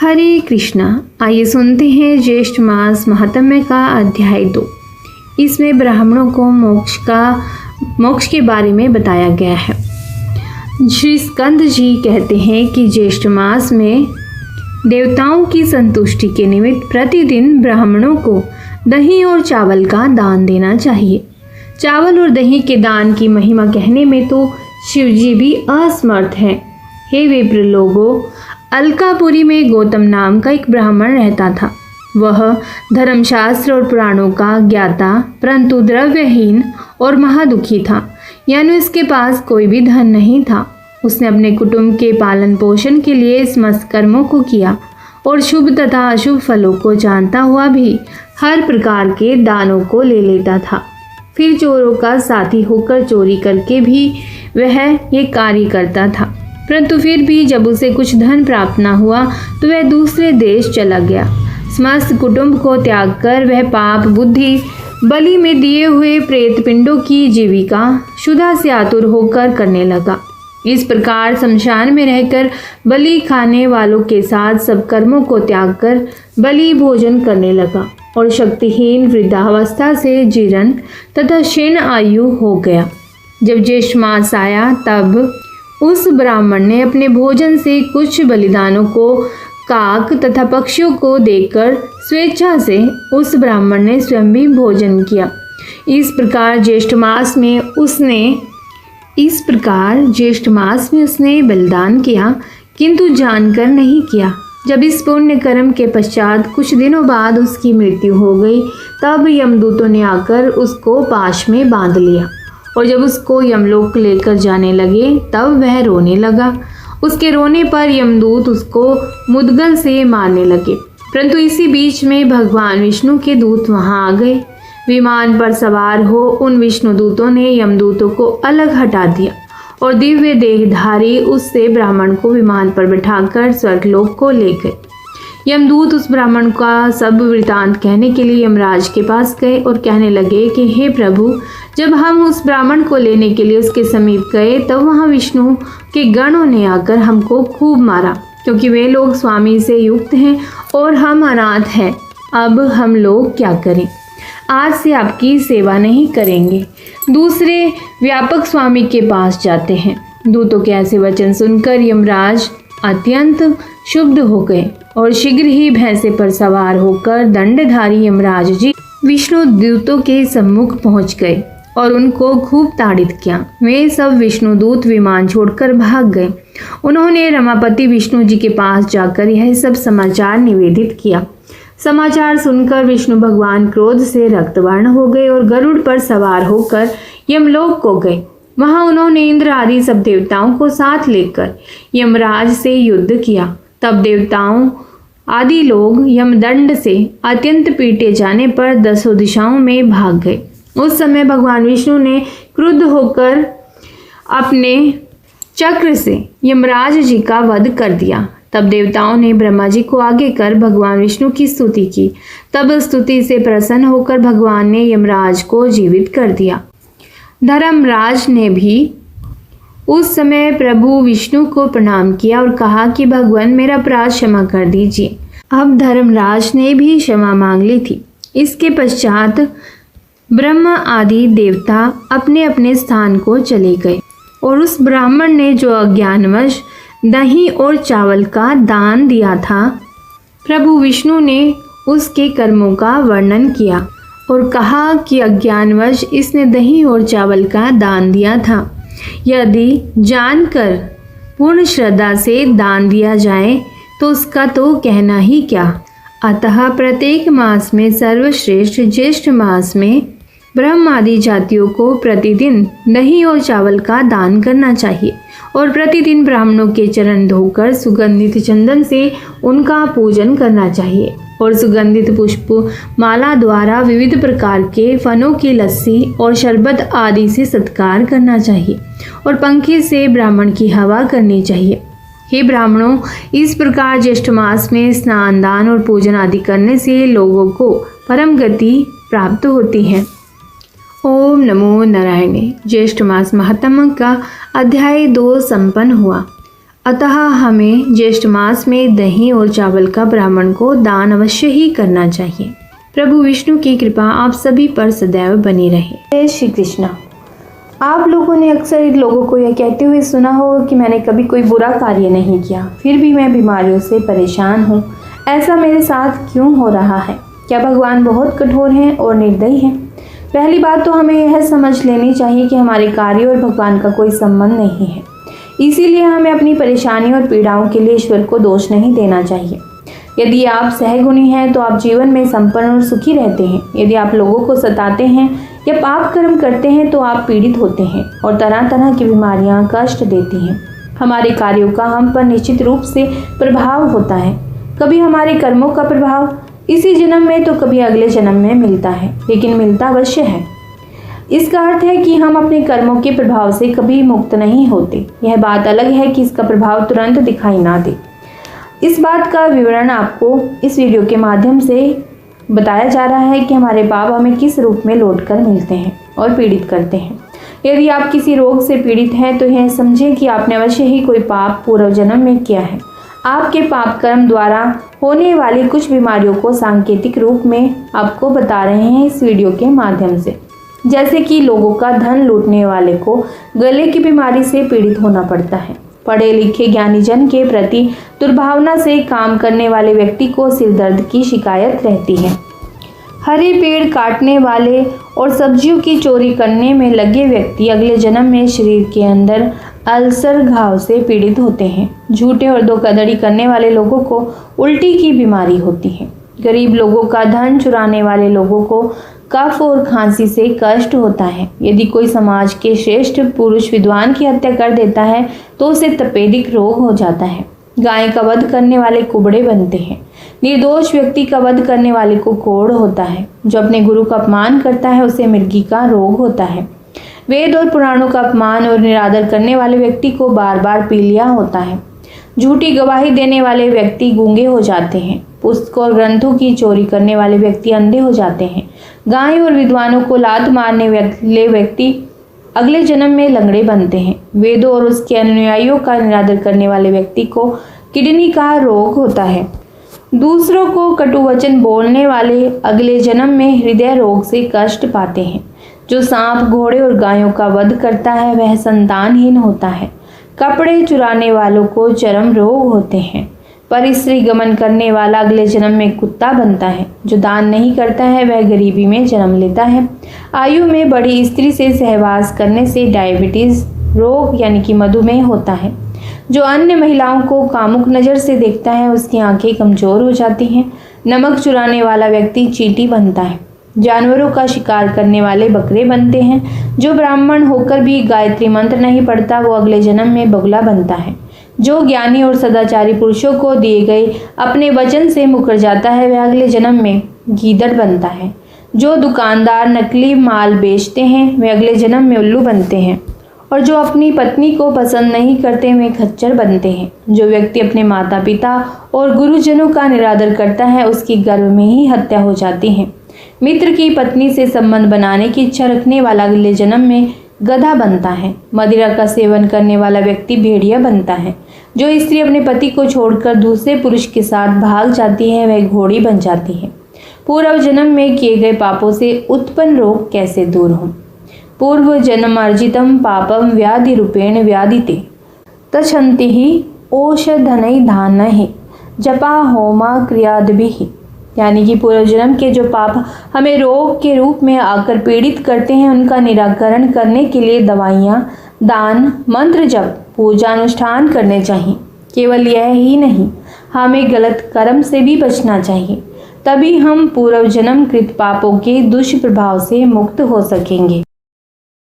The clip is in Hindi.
हरे कृष्णा। आइए सुनते हैं ज्येष्ठ मास महात्म्य का अध्याय 2। इसमें ब्राह्मणों को मोक्ष के बारे में बताया गया है। श्री स्कंद जी कहते हैं कि ज्येष्ठ मास में देवताओं की संतुष्टि के निमित्त प्रतिदिन ब्राह्मणों को दही और चावल का दान देना चाहिए। चावल और दही के दान की महिमा कहने में तो शिवजी भी असमर्थ हैं। हे विप्र लोगों, अलकापुरी में गौतम नाम का एक ब्राह्मण रहता था। वह धर्मशास्त्र और पुराणों का ज्ञाता परंतु द्रव्यहीन और महादुखी था, यानी उसके पास कोई भी धन नहीं था। उसने अपने कुटुंब के पालन पोषण के लिए समस्त कर्मों को किया और शुभ तथा अशुभ फलों को जानता हुआ भी हर प्रकार के दानों को ले लेता था। फिर चोरों का साथी होकर चोरी करके भी वह ये कार्य करता था, परंतु फिर भी जब उसे कुछ धन प्राप्त न हुआ तो वह दूसरे देश चला गया। समस्त कुटुंब को त्याग कर वह पाप बुद्धि बलि में दिए हुए प्रेत पिंडों की जीविका क्षुधा से आतुर होकर करने लगा। इस प्रकार शमशान में रहकर बलि खाने वालों के साथ सब कर्मों को त्याग कर बलि भोजन करने लगा और शक्तिहीन वृद्धावस्था से जीर्ण तथा क्षीण आयु हो गया। जब ज्येष्ठ मास आया तब उस ब्राह्मण ने अपने भोजन से कुछ बलिदानों को काक तथा पक्षियों को देकर स्वेच्छा से उस ब्राह्मण ने स्वयं भी भोजन किया। इस प्रकार ज्येष्ठ मास में उसने बलिदान किया, किंतु जानकर नहीं किया। जब इस पुण्य कर्म के पश्चात कुछ दिनों बाद उसकी मृत्यु हो गई, तब यमदूतों ने आकर उसको पाश में बांध लिया और जब उसको यमलोक लेकर जाने लगे तब वह रोने लगा। उसके रोने पर यमदूत उसको मुद्गल से मारने लगे, परंतु इसी बीच में भगवान विष्णु के दूत वहां आ गए। विमान पर सवार हो उन विष्णु दूतों ने यमदूतों को अलग हटा दिया और दिव्य देहधारी उससे ब्राह्मण को विमान पर बिठाकर स्वर्गलोक को ले गए। यमदूत उस ब्राह्मण का सब वृतांत कहने के लिए यमराज के पास गए और कहने लगे कि हे प्रभु, जब हम उस ब्राह्मण को लेने के लिए उसके समीप गए तब वहां विष्णु के गणों ने आकर हमको खूब मारा, क्योंकि वे लोग स्वामी से युक्त हैं और हम अनाथ हैं। अब हम लोग क्या करें? आज से आपकी सेवा नहीं करेंगे। दूसरे व्यापक स्वामी के पास जाते हैं। दूतों के ऐसे वचन सुनकर यमराज अत्यंत क्षुब्ध हो गए और शीघ्र ही भैंसे पर सवार होकर दंडधारी यमराज जी विष्णु दूतों के सम्मुख पहुंच गए और उनको खूब ताड़ित किया। वे सब विष्णु दूत विमान छोड़कर भाग गए। उन्होंने रमापति विष्णु जी के पास जाकर यह सब समाचार निवेदित किया। समाचार सुनकर विष्णु भगवान क्रोध से रक्तवर्ण हो गए और गरुड़ पर सवार होकर यमलोक को गए। वहां उन्होंने इंद्र आदि सब देवताओं को साथ लेकर यमराज से युद्ध किया। तब देवताओं आदि लोग यमदंड से अत्यंत पीटे जाने पर 10 दिशाओं में भाग गए। उस समय भगवान विष्णु ने क्रुद्ध होकर अपने चक्र से यमराज जी का वध कर दिया। तब देवताओं ने ब्रह्मा जी को आगे कर भगवान विष्णु की स्तुति की। तब स्तुति से प्रसन्न होकर भगवान ने यमराज को जीवित कर दिया। धर्मराज ने भी उस समय प्रभु विष्णु को प्रणाम किया और कहा कि भगवान, मेरा अपराध क्षमा कर दीजिए। अब धर्मराज ने भी क्षमा मांग ली थी। इसके पश्चात ब्रह्मा आदि देवता अपने अपने स्थान को चले गए और उस ब्राह्मण ने जो अज्ञानवश दही और चावल का दान दिया था, प्रभु विष्णु ने उसके कर्मों का वर्णन किया और कहा कि अज्ञानवश इसने दही और चावल का दान दिया था। यदि जानकर पूर्ण श्रद्धा से दान दिया जाए तो उसका तो कहना ही क्या। अतः प्रत्येक मास में सर्वश्रेष्ठ ज्येष्ठ मास में ब्रह्म आदि जातियों को प्रतिदिन दही और चावल का दान करना चाहिए और प्रतिदिन ब्राह्मणों के चरण धोकर सुगंधित चंदन से उनका पूजन करना चाहिए और सुगंधित पुष्प माला द्वारा विविध प्रकार के फलों की लस्सी और शरबत आदि से सत्कार करना चाहिए और पंखे से ब्राह्मण की हवा करनी चाहिए। हे ब्राह्मणों, इस प्रकार ज्येष्ठ मास में स्नान दान और पूजन आदि करने से लोगों को परम गति प्राप्त होती है। ओम नमो नारायणे। ज्येष्ठ मास महात्म्य का अध्याय 2 संपन्न हुआ। अतः हमें ज्येष्ठ मास में दही और चावल का ब्राह्मण को दान अवश्य ही करना चाहिए। प्रभु विष्णु की कृपा आप सभी पर सदैव बनी रहे। जय श्री कृष्ण। आप लोगों ने अक्सर इन लोगों को यह कहते हुए सुना होगा कि मैंने कभी कोई बुरा कार्य नहीं किया, फिर भी मैं बीमारियों से परेशान हूँ। ऐसा मेरे साथ क्यों हो रहा है? क्या भगवान बहुत कठोर हैं और निर्दयी हैं? पहली बात तो हमें यह समझ लेनी चाहिए कि हमारे कार्य और भगवान का कोई संबंध नहीं है। इसीलिए हमें अपनी परेशानियों और पीड़ाओं के लिए ईश्वर को दोष नहीं देना चाहिए। यदि आप सहगुणी हैं तो आप जीवन में संपन्न और सुखी रहते हैं। यदि आप लोगों को सताते हैं या पाप कर्म करते हैं तो आप पीड़ित होते हैं और तरह तरह की बीमारियां कष्ट देती हैं। हमारे कार्यों का हम पर निश्चित रूप से प्रभाव होता है। कभी हमारे कर्मों का प्रभाव इसी जन्म में तो कभी अगले जन्म में मिलता है, लेकिन मिलता अवश्य है। इसका अर्थ है कि हम अपने कर्मों के प्रभाव से कभी मुक्त नहीं होते। यह बात अलग है कि इसका प्रभाव तुरंत दिखाई ना दे। इस बात का विवरण आपको इस वीडियो के माध्यम से बताया जा रहा है कि हमारे पाप हमें किस रूप में लौटकर मिलते हैं और पीड़ित करते हैं। यदि आप किसी रोग से पीड़ित हैं तो यह समझें कि आपने अवश्य ही कोई पाप पूर्व जन्म में किया है। आपके पाप कर्म द्वारा होने वाली कुछ बीमारियों को सांकेतिक रूप में आपको बता रहे हैं इस वीडियो के माध्यम से। जैसे कि लोगों का धन लूटने वाले को गले की बीमारी से पीड़ित होना पड़ता है। पढ़े लिखे ज्ञानी जन के प्रति दुर्भावना से काम करने वाले व्यक्ति को सिर दर्द की शिकायत रहती है। हरे पेड़ काटने वाले और सब्जियों की चोरी करने में लगे व्यक्ति अगले जन्म में शरीर के अंदर अल्सर घाव से पीड़ित होते हैं। झूठे और धोखाधड़ी करने वाले लोगों को उल्टी की बीमारी होती है। गरीब लोगों का धन चुराने वाले लोगों को कफ और खांसी से कष्ट होता है। यदि कोई समाज के श्रेष्ठ पुरुष विद्वान की हत्या कर देता है तो उसे तपेदिक रोग हो जाता है। गाय का वध करने वाले कुबड़े बनते हैं। निर्दोष व्यक्ति का वध करने वाले को कोढ़ होता है। जो अपने गुरु का अपमान करता है उसे मिर्गी का रोग होता है। वेद और पुराणों का अपमान और निरादर करने वाले व्यक्ति को बार बार पीलिया होता है। झूठी गवाही देने वाले व्यक्ति गूंगे हो जाते हैं। पुस्तकों और ग्रंथों की चोरी करने वाले व्यक्ति अंधे हो जाते हैं। गाय और विद्वानों को लात मारने वाले व्यक्ति अगले जन्म में लंगड़े बनते हैं। वेदों और उसके अनुयायियों का निरादर करने वाले व्यक्ति को किडनी का रोग होता है। दूसरों को कटु वचन बोलने वाले अगले जन्म में हृदय रोग से कष्ट पाते हैं। जो सांप, घोड़े और गायों का वध करता है वह संतानहीन होता है। कपड़े चुराने वालों को चर्म रोग होते हैं। परिश्री गमन करने वाला अगले जन्म में कुत्ता बनता है। जो दान नहीं करता है वह गरीबी में जन्म लेता है। आयु में बड़ी स्त्री से सहवास करने से डायबिटीज रोग यानी कि मधुमेह होता है। जो अन्य महिलाओं को कामुक नज़र से देखता है उसकी आंखें कमजोर हो जाती हैं। नमक चुराने वाला व्यक्ति चींटी बनता है। जानवरों का शिकार करने वाले बकरे बनते हैं। जो ब्राह्मण होकर भी गायत्री मंत्र नहीं पढ़ता वो अगले जन्म में बगुला बनता है। जो ज्ञानी और सदाचारी पुरुषों को दिए गए अपने वचन से मुकर जाता है वह अगले जन्म में गीदड़ बनता है। जो दुकानदार नकली माल बेचते हैं वे अगले जन्म में उल्लू बनते हैं। और जो अपनी पत्नी को पसंद नहीं करते वे खच्चर बनते हैं। जो व्यक्ति अपने माता पिता और गुरुजनों का निरादर करता है उसकी गर्भ में ही हत्या हो जाती है। मित्र की पत्नी से संबंध बनाने की इच्छा रखने वाला अगले जन्म में गधा बनता है। मदिरा का सेवन करने वाला व्यक्ति भेड़िया बनता है। जो स्त्री अपने पति को छोड़कर दूसरे पुरुष के साथ भाग जाती है वह घोड़ी बन जाती है। पूर्व जन्म में किए गए पापों से उत्पन्न रोग कैसे दूर हों? पूर्व जन्मार्जितम पापम व्याधि रूपेण व्याधिते तछन्ति ही औषधनै धानहि जपा होमा क्रियादभिः। यानी कि पूर्व जन्म के जो पाप हमें रोग के रूप में आकर पीड़ित करते हैं उनका निराकरण करने के लिए दवाइयाँ, दान, मंत्र जप, पूजा अनुष्ठान करने चाहिए। केवल यह ही नहीं, हमें गलत कर्म से भी बचना चाहिए। तभी हम पूर्व जन्म कृत पापों के दुष्प्रभाव से मुक्त हो सकेंगे।